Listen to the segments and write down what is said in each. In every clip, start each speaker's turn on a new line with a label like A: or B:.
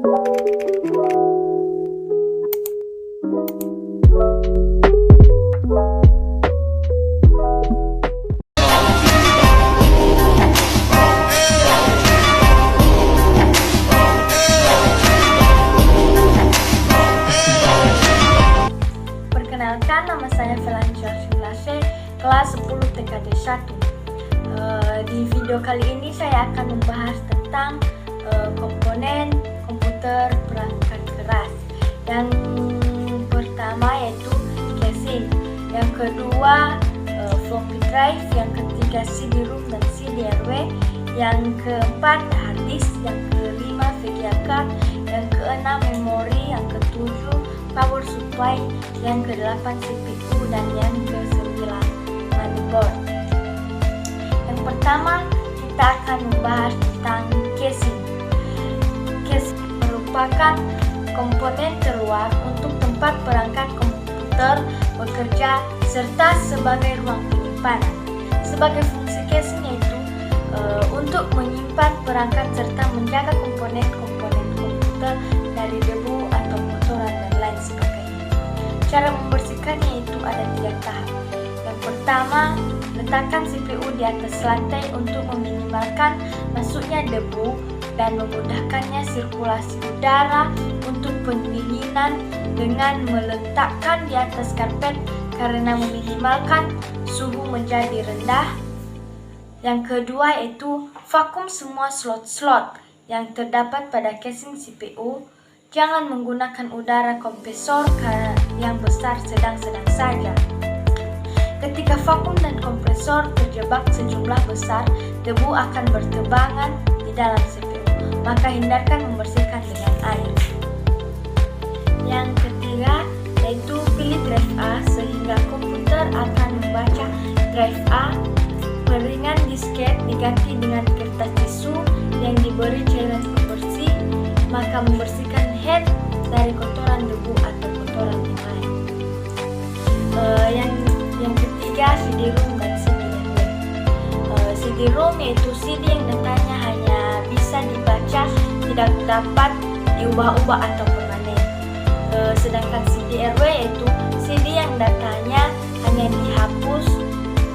A: Perkenalkan, nama saya Felancar Simlase, kelas 10 TKD 1. Di video kali ini saya akan membahas tentang komponen komputer perangkat keras. Yang pertama yaitu casing, yang kedua floppy drive, yang ketiga CD-ROM dan CD-RW, yang keempat hard disk, yang kelima VGA card, yang keenam memori, yang ketujuh power supply, yang kedelapan CPU, dan yang kesembilan motherboard. Yang pertama kita akan membahas tentang casing. Casing merupakan komponen terluar untuk tempat perangkat komputer bekerja serta sebagai ruang penyimpanan. Sebagai fungsi casing yaitu untuk menyimpan perangkat serta menjaga komponen-komponen komputer dari debu atau kotoran dan lain sebagainya. Cara membersihkannya itu ada 3 tahap. Yang pertama, letakkan CPU di atas lantai untuk meminimalkan masuknya debu dan memudahkannya sirkulasi udara. Untuk pendinginan dengan meletakkan di atas karpet karena meminimalkan suhu menjadi rendah. Yang kedua yaitu vakum semua slot-slot yang terdapat pada casing CPU. Jangan menggunakan udara kompresor yang besar, sedang-sedang saja. Ketika vakum dan kompresor terjebak sejumlah besar, debu akan berterbangan di dalam CPU. Maka hindarkan membersihkan dengan air. Yang ketiga yaitu pilih drive A sehingga komputer akan membaca drive A. Peringan disket diganti dengan kertas tisu yang diberi cairan pembersih, maka membersihkan head dari kotoran debu atau kotoran yang lain. Yang ketiga CD-ROM dan CD-RW. CD-ROM yaitu CD yang datanya hanya bisa dibaca, tidak dapat diubah-ubah atau permanen. Sedangkan CD-RW yaitu CD yang datanya hanya dihapus,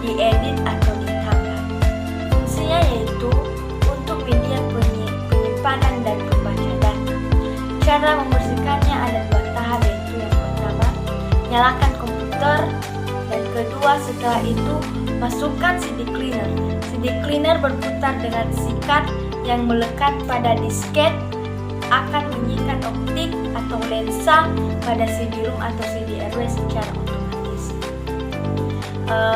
A: diedit atau ditambah. Fungsinya yaitu untuk media penyimpanan dan pembaca data. Cara membersihkannya ada 2 tahap, yaitu yang pertama, nyalakan komputer, dan kedua setelah itu masukkan CD cleaner. CD cleaner berputar dengan sikat yang melekat pada disket, akan menyikat optik atau lensa pada CD-ROM atau CD-RW secara otomatis.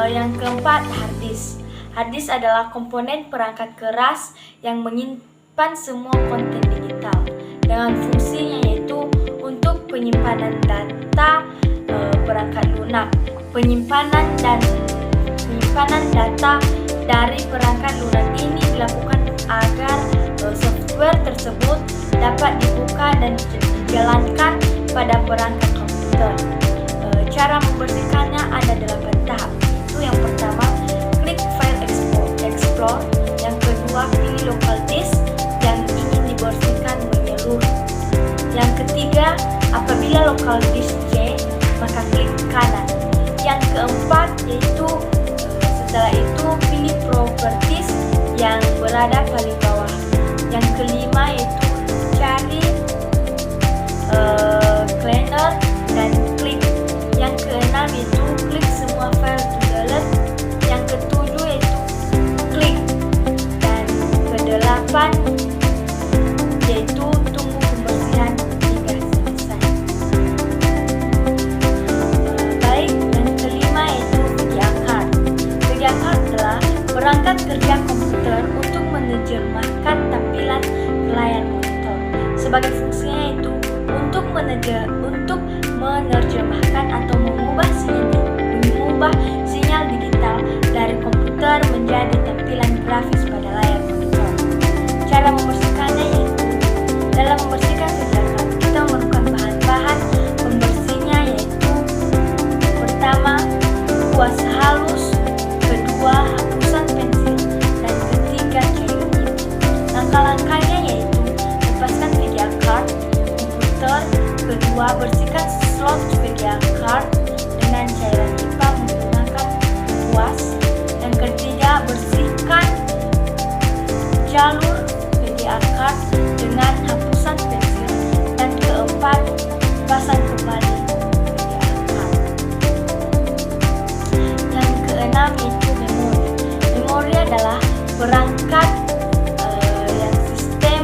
A: Yang keempat, hard disk. Hard disk adalah komponen perangkat keras yang menyimpan semua konten digital dengan fungsinya yaitu untuk penyimpanan data perangkat lunak. Penyimpanan data dari perangkat lunak ini dilakukan agar software tersebut dapat dibuka dan dijalankan pada perangkat komputer. Cara membersihkannya ada 8 tahap. Itu yang pertama, klik file explore. Yang kedua, pilih local disk yang ingin dibersihkan menyeluruh. Yang ketiga, apabila local disk C, maka klik kanan. Yang keempat yaitu setelah itu pilih properties yang berada paling bawah. Yang kelima yaitu cari cleaner dan klik. Yang keenam yaitu klik semua file to delete. Yang ketujuh yaitu klik, dan kedelapan yaitu tunggu pembersihan hingga selesai. Baik, dan kelima yaitu VGA card. VGA card adalah perangkat kerja komputer untuk menerjemahkan tampilan ke layar monitor. Sebagai fungsinya yaitu untuk menerjemahkan atau mengubah sinyal digital dari komputer menjadi tampilan grafis pada layar monitor. Cara membersihkannya yaitu dalam membersihkan VGA card kita memerlukan bahan-bahan pembersihnya yaitu pertama, kuas halus, kedua, hapusan pensil, dan ketiga, cairan. Langkah-langkahnya yaitu lepaskan VGA card, bersihkan slot VGA card dengan cairan pipa menggunakan kuas. Yang ketiga, bersihkan jalur VGA card dengan hapusan pensil. Dan keempat, pasang kembali VGA card. Yang keenam itu memori. Memori adalah perangkat yang sistem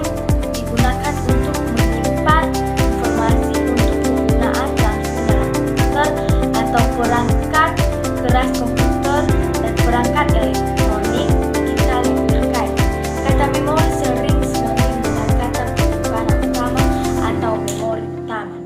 A: digunakan untuk menyimpan informasi untuk penggunaan langsung dalam komputer atau perangkat keras komputer dan perangkat elektronik digital yang terkait. Kata memori sering sinonim dengan kata penyimpanan utama atau memori utama.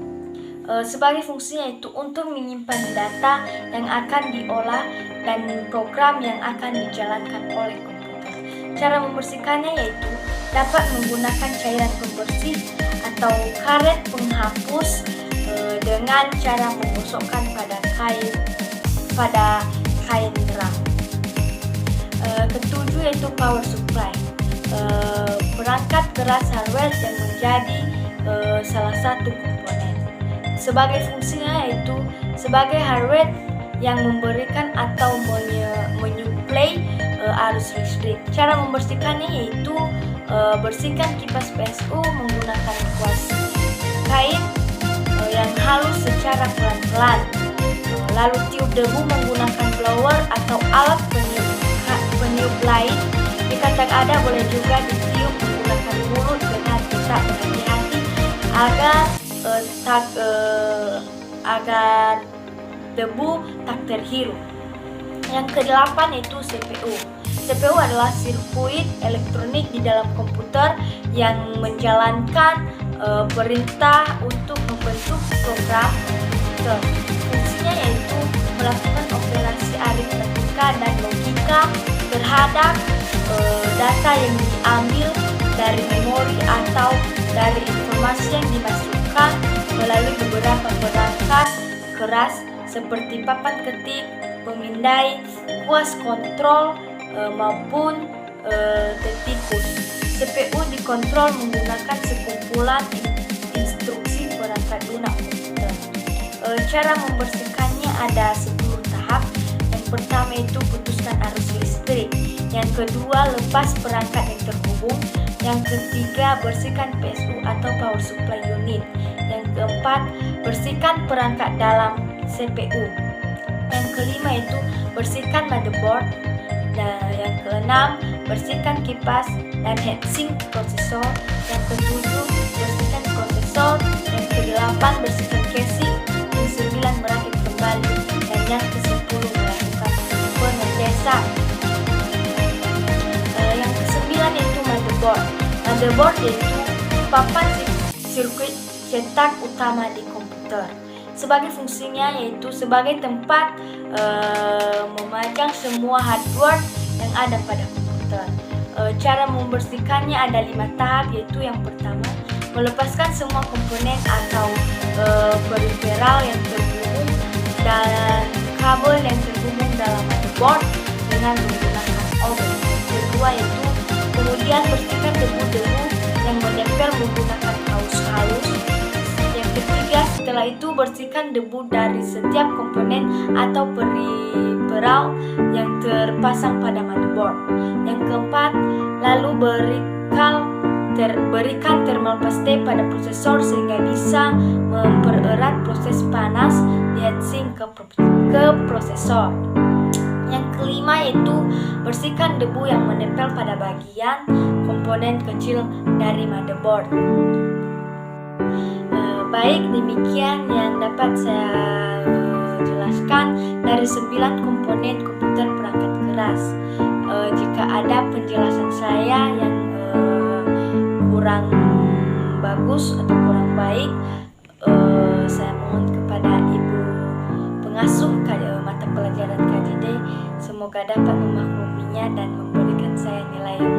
A: Sebagai fungsinya itu untuk menyimpan data yang akan diolah dan program yang akan dijalankan oleh komputer. Cara membersihkannya yaitu dapat menggunakan cairan pembersih atau karet penghapus dengan cara menggosokkan pada kain ram. Ketujuh yaitu power supply. Perangkat keras hardware yang menjadi salah satu komponen. Sebagai fungsinya yaitu sebagai hardware yang memberikan atau menyuplai arus listrik. Cara membersihkannya yaitu bersihkan kipas PSU menggunakan kuas kain yang halus secara pelan-pelan. Lalu tiup debu menggunakan blower atau alat peniup lain. Jika tak ada, boleh juga ditiup menggunakan mulut dengan tetap berhati-hati agar debu tak terhirup. Yang kedelapan yaitu CPU. CPU adalah sirkuit elektronik di dalam komputer yang menjalankan perintah untuk membentuk program komputer. Fungsinya yaitu melakukan operasi aritmatika dan logika terhadap data yang diambil dari memori atau dari informasi yang dimasukkan melalui beberapa perangkat keras seperti papan ketik, pemindai, kuas kontrol maupun detikus. CPU dikontrol menggunakan sekumpulan instruksi perangkat lunak komputer. Cara membersihkannya ada 10 tahap. Yang pertama itu putuskan arus listrik. Yang kedua, lepas perangkat yang terhubung. Yang ketiga, bersihkan PSU atau power supply unit. Yang keempat, bersihkan perangkat dalam CPU. Yang kelima itu bersihkan motherboard. Dan yang keenam, bersihkan kipas dan heatsink prosesor. Yang ketujuh, bersihkan prosesor. Yang kedelapan, bersihkan casing. Yang sembilan, merakit kembali. Dan yang kesepuluh, melakukan pengetesan. Yang kesembilan itu motherboard. Motherboard yaitu papan sirkuit cetak utama di komputer. Sebagai fungsinya yaitu sebagai tempat memajang semua hardware yang ada pada komputer. Cara membersihkannya ada 5 tahap, yaitu yang pertama, melepaskan semua komponen atau periferal yang terhubung dan kabel yang terhubung dalam motherboard dengan menggunakan obeng. Kedua yaitu kemudian bersihkan debu-debu yang menempel menggunakan kaus halus. Yang ketiga, setelah itu bersihkan debu dari setiap komponen atau periferal yang terpasang pada motherboard. Yang keempat, lalu berikan thermal paste pada prosesor sehingga bisa mempererat proses panas di heatsink ke prosesor. Yang kelima yaitu bersihkan debu yang menempel pada bagian komponen kecil dari motherboard. Baik, demikian yang dapat saya jelaskan dari 9 komponen komputer perangkat keras. Jika ada penjelasan saya yang kurang bagus atau kurang baik, saya mohon kepada ibu pengasuh mata pelajaran KJD, semoga dapat memakluminya dan memberikan saya nilai yang